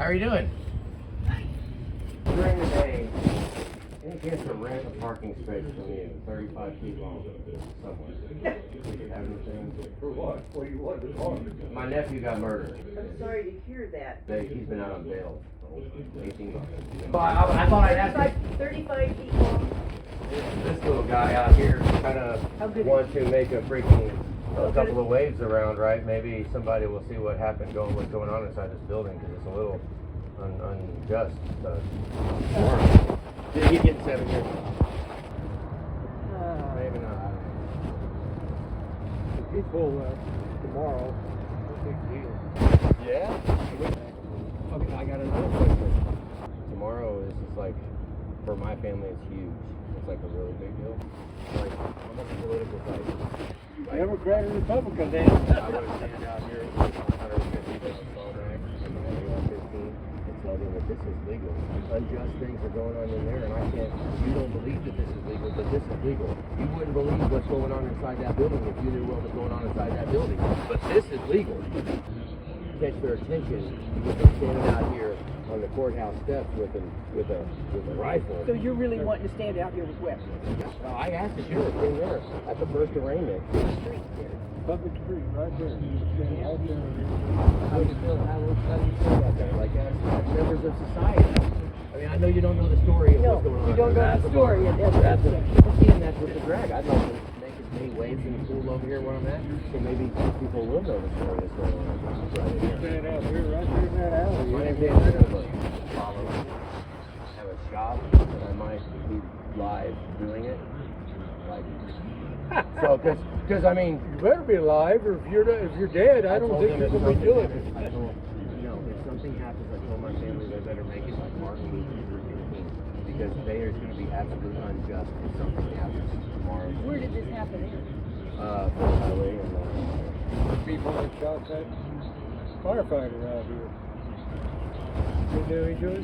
are you doing? During the day, any chance to rent a parking space from you, 35 feet long, somewhere? We could have anything. For what? What do you want to park? My nephew got murdered. I'm sorry to hear that. He's been out on bail for 18 months. I thought I'd ask you. 35 feet long. This little guy out here kind of wants to make a freaking couple of waves around, right? Maybe somebody will see what's going on inside this building, because it's a little unjust. Did he get 7 years? Maybe not. If you pull tomorrow, no big deal. Yeah? Okay, I got another question. Tomorrow is just like, for my family, it's huge. It's like a really big deal. Like, how much political side? Democrat or Republican then? I want to stand out here with 150 people and my AR-15 and tell them that this is legal. Unjust things are going on in there, and you don't believe that this is legal, but this is legal. You wouldn't believe what's going on inside that building if you knew what was going on inside that building. But this is legal. Catch their attention with them standing out here on the courthouse steps with a rifle. So you're really wanting to stand out here with weapons? I asked the sheriff in there at the first arraignment. Street there. Public street, right there. How do you feel about that? Like as members of society. I mean, I know you don't know the story of what's going on. No, you don't know the story. That's what's the drag. I'd like to make as many waves in the pool over here where I'm at, so maybe people will know the story that's going on. Stand out here, right there in that alley. My name's Dan. I have a shop, and I might be live doing it. Like, so, because I mean, You better be alive, or if you're dead, I don't think you're going to be doing it. I told, if something happens, I told my family they better make it like Martin Luther King, because there's going to be absolutely unjust if something happens tomorrow. Where did this happen in? Highway and People that shot that firefighter out here.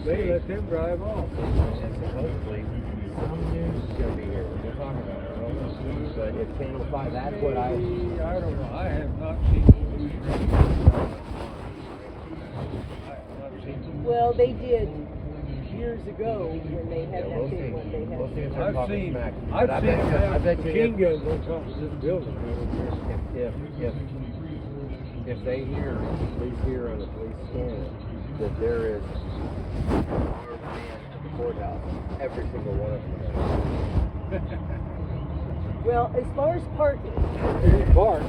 They let them drive off. and supposedly some news is going to be here. We're talking about it. I don't know. But if Channel 5, that's what I don't know. I have not seen Well, they did years ago when they had that big one. They had. We'll see if they're talking smack. I bet you if- machine guns on top of this building. If they hear, police hear on the police scanner that there is an armed man at the courthouse, every single one of them. Well, as far as parking, Park.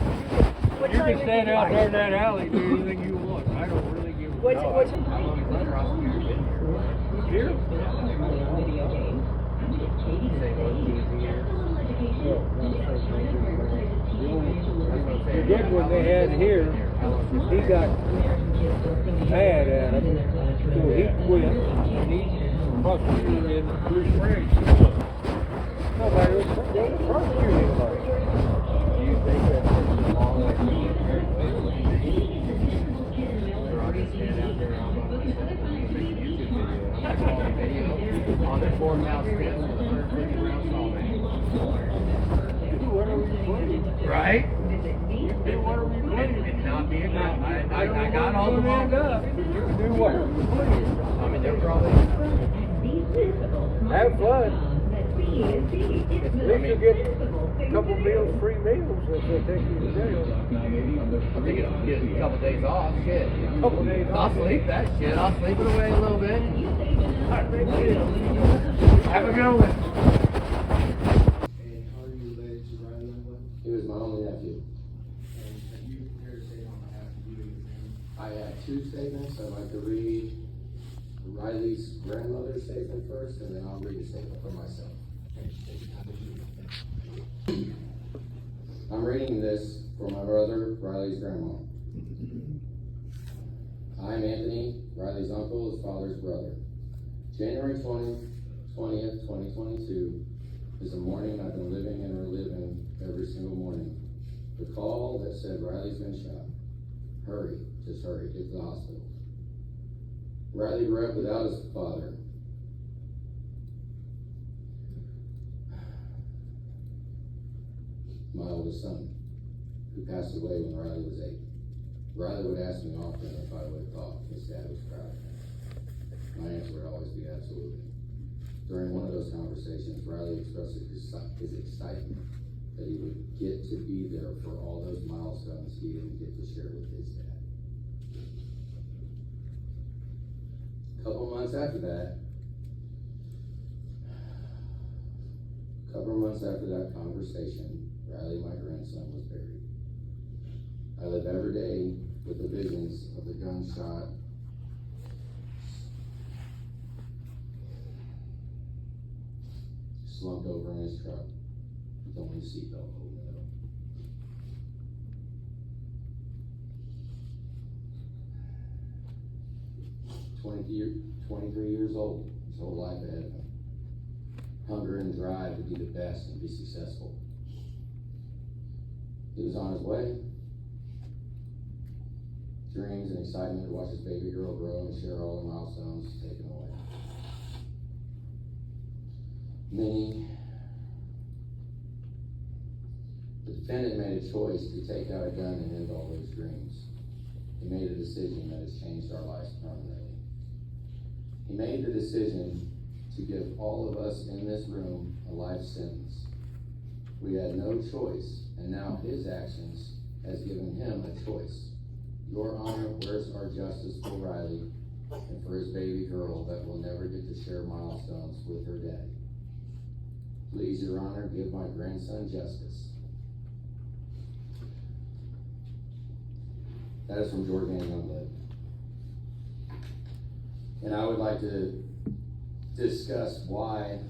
what You time can is stand it? out there in that alley, do anything you want. I don't really give a What's How long has the prosecutor been here? Here? Say 1 year. The good one they had here, he got mad at him, so he quit, and he prosecuted in Bruce Springs. Nobody was prosecuting anybody. Do you think that the law will be stand out there all by myself and make a YouTube video? I'm not calling a video on the courthouse steps with a 150 round saw man. Do whatever you please. Right? Do whatever you please. And not be a girl. I got all the End law. up, but you can do whatever you please. I mean, they're probably. Have fun. At least you get a couple meals, free meals if they take you to jail. I'm thinking of getting a couple days off. Shit. Couple days I'll off. sleep that shit. I'll sleep it away a little bit. Have a good one. And how are you related to Riley Youngblood? He was my only nephew. And have you prepared a statement on behalf of you and your family? I have two statements. I'd like to read Riley's grandmother's statement first, and then I'll read a statement for myself. I'm reading this for my brother, Riley's grandma. I'm Anthony, Riley's uncle, his father's brother. January 20th, 2022 is a morning I've been living and reliving every single morning. The call that said Riley's been shot. Hurry, just hurry, get to the hospital. Riley grew up without his father. My oldest son, who passed away when Riley was 8. Riley would ask me often if I would talk. His dad was proud of him. My answer would always be absolutely. During one of those conversations, Riley expressed his excitement that he would get to be there for all those milestones he didn't get to share with his dad. A couple months after that conversation, Riley, my grandson, was buried. I live every day with the visions of the gunshot slumped over in his truck with only a seatbelt holding it up. "23 years old, his whole life ahead of him. Hunger and drive to be the best and be successful. He was on his way. Dreams and excitement to watch his baby girl grow and share all the milestones taken away. The defendant made a choice to take out a gun and end all those dreams. He made a decision that has changed our lives permanently. He made the decision to give all of us in this room a life sentence. We had no choice, and now his actions has given him a choice. Your Honor, where's our justice for Riley and for his baby girl that will never get to share milestones with her daddy? Please, Your Honor, give my grandson justice." That is from Jordan Youngblood. And I would like to discuss why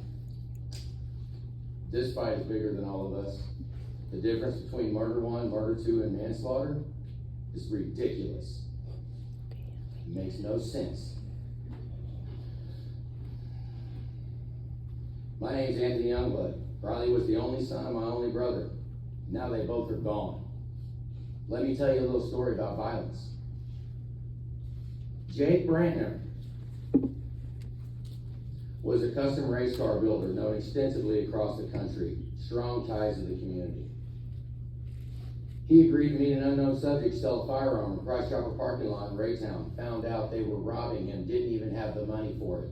this fight is bigger than all of us. The difference between murder 1, murder 2, and manslaughter is ridiculous. It makes no sense. My name's Anthony Youngblood. Riley was the only son of my only brother. Now they both are gone. Let me tell you a little story about violence. Jake Brantner was a custom race car builder known extensively across the country. Strong ties to the community. He agreed to meet an unknown subject, sell a firearm in Price Chopper parking lot in Raytown. Found out they were robbing him, didn't even have the money for it.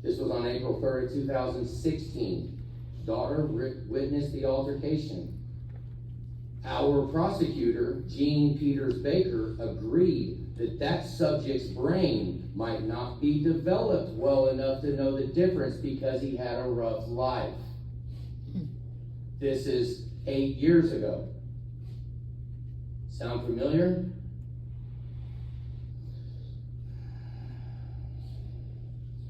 This was on April 3rd, 2016. Daughter witnessed the altercation. Our prosecutor, Gene Peters Baker, agreed that subject's brain might not be developed well enough to know the difference because he had a rough life. This is 8 years ago. Sound familiar?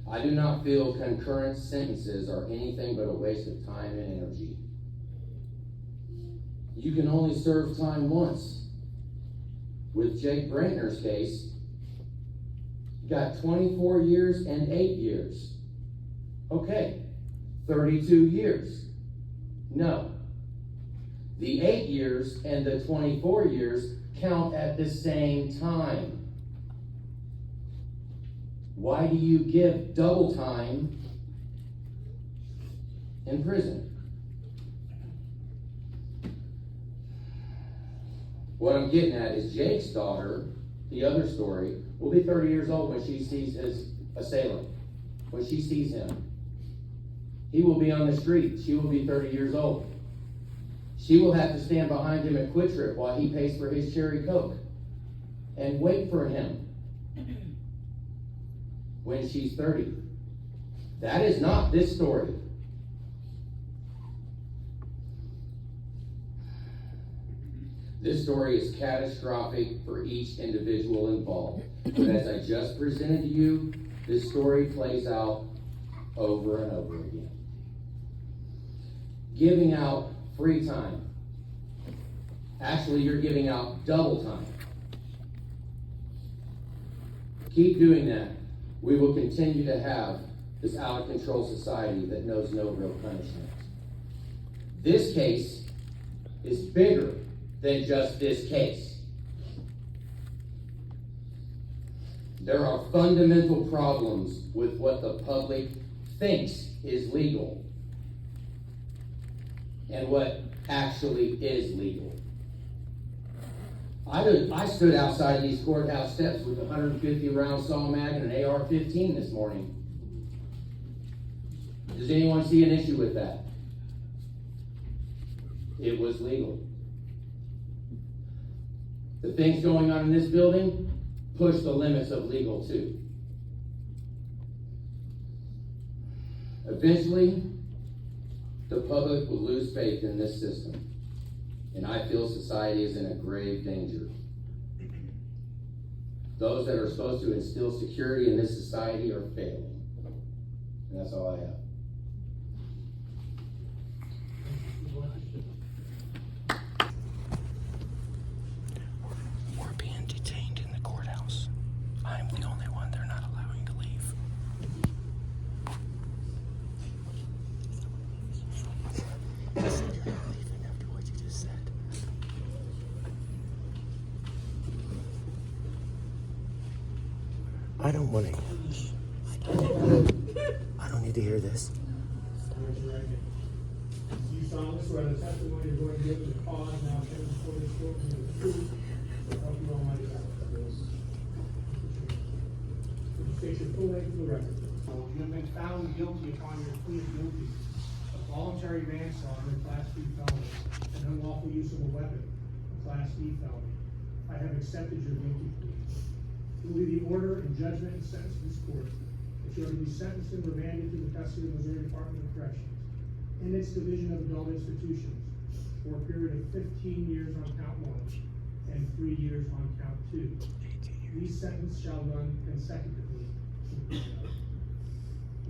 I do not feel concurrent sentences are anything but a waste of time and energy. You can only serve time once. With Jake Brantner's case, you got 24 years and 8 years. Okay, 32 years. No. The 8 years and the 24 years count at the same time. Why do you give double time in prison? What I'm getting at is Jake's daughter, the other story, will be 30 years old when she sees his assailant. When she sees him. He will be on the street. She will be 30 years old. She will have to stand behind him at Quick Trip while he pays for his cherry Coke and wait for him when she's 30. That is not this story. This story is catastrophic for each individual involved. But as I just presented to you, this story plays out over and over again. Giving out free time. Actually, you're giving out double time. Keep doing that. We will continue to have this out-of-control society that knows no real punishment. This case is bigger than just this case. There are fundamental problems with what the public thinks is legal and what actually is legal. I stood outside these courthouse steps with a 150 round saw mag and an AR-15 this morning. Does anyone see an issue with that? It was legal. The things going on in this building push the limits of legal too. Eventually, the public will lose faith in this system, and I feel society is in a grave danger. Those that are supposed to instill security in this society are failing. And that's all I have. We're being detained in the courthouse. I'm the only one they're not allowing to leave. You said you're not leaving after what you just said. I don't want to hear this. I don't need to hear this. You solemnly swear the testimony you're going to give in the cause now stands before this court will be the truth, so help you Almighty God. Would you state your full name for the record? You have been found guilty upon your plea of guilty of voluntary manslaughter, Class B felony, and unlawful use of a weapon, Class D felony. I have accepted your guilty plea. It will be the order and judgment and sentence of this court that you are to be sentenced and remanded to the custody of the Missouri Department of Corrections in its division of adult institutions for a period of 15 years on count 1 and 3 years on count 2. These sentences shall run consecutively. You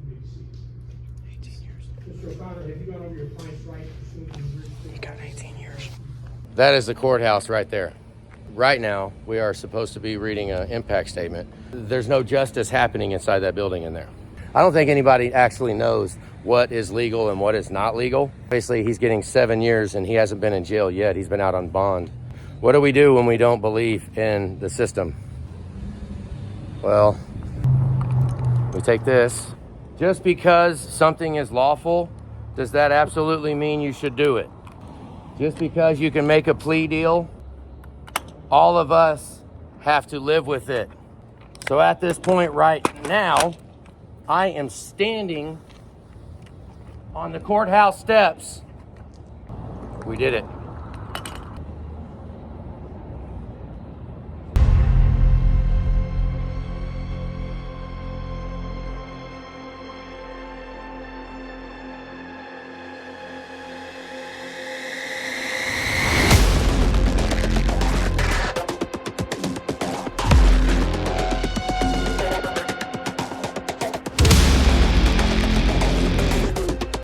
may be seated. 18 years. Mr. O'Connor, have you gone over your client's rights pursuant to the Missouri State? He got 18 years. That is the courthouse right there. Right now, we are supposed to be reading an impact statement. There's no justice happening inside that building in there. I don't think anybody actually knows what is legal and what is not legal. Basically, he's getting 7 years and he hasn't been in jail yet. He's been out on bond. What do we do when we don't believe in the system? Well, we take this. Just because something is lawful, does that absolutely mean you should do it? Just because you can make a plea deal, all of us have to live with it. So at this point right now, I am standing on the courthouse steps. We did it.